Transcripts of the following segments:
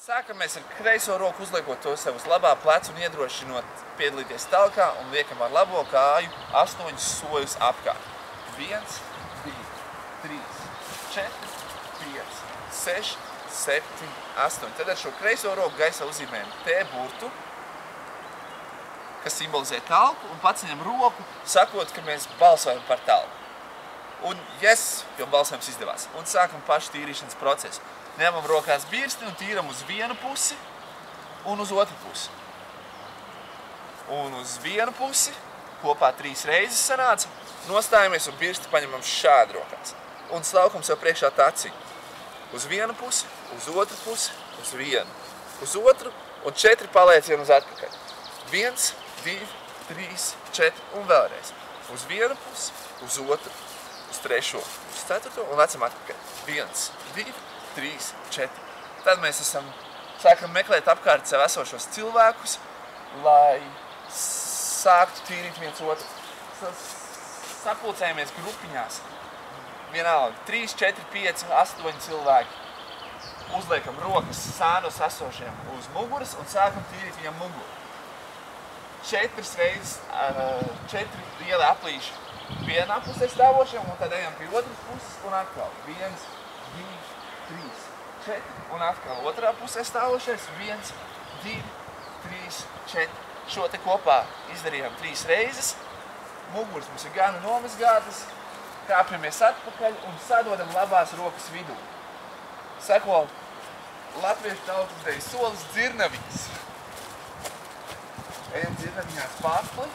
Sākam mēs ar kreiso roku uzliekot to sev uz labā pleca un iedrošinot piedalīties talkā un liekam ar labo kāju 8 soļus apkārt. 1, 2, 3, 4, 5, 6, 7, 8. Tad ar šo kreiso roku gaisā uzzīmējam T burtu, kas simbolizē talku, un paceļam roku, sakot, ka mēs balsojam par talku. Un yes, jo balsojums izdevās. Un sākam pašu tīrīšanas procesu. Ņemam rokās birsti un tīram uz vienu pusi un uz otru pusi. Un uz vienu pusi, kopā 3 reizes sanāca, nostājamies un birsti paņemam šādi rokās. Un slaukam sev priekšā taciņu. Uz vienu pusi, uz otru pusi, uz vienu. Uz otru un 4 paliecieni uz atpakaļ. 1, 2, 3, 4 un vēlreiz. Uz vienu pusi, uz otru, uz trešo, uz ceturto un lecam atpakaļ. 1, 2, 3, 4. Tad mēs sākam meklēt apkārt sev esošos cilvēkus, lai sāktu tīrīt viens otru. Sapulcējamies grupiņās. Vienalga, 3, 4, 5, 8 cilvēki. Uzliekam rokas sānos esošiem uz muguras un sākam tīrīt viņam muguru. 4 reizes, 4 lieli aplīši vienā pusē stāvošiem, un tad ejam pie otras puses un atkal. 1, 2, 3, 4, un atkal otrā pusē stāvošais. 1, 2, 3, 4. Šo te kopā izdarījām 3 reizes. Muguras mums ir gana nomazgātas. Kāpjamies atpakaļ un sadodam labās rokas vidū. Seko latviešu tautas deju solis dzirnaviņas. Ejam dzirnaviņās pārpli.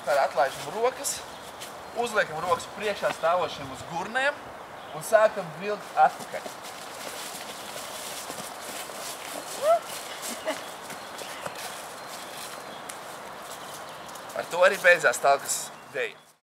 Tad atlaižam rokas. Uzliekam rokas priekšā stāvošiem uz gurniem un sākam vilkt atpakaļ. Ar to arī beidzās talkas deja.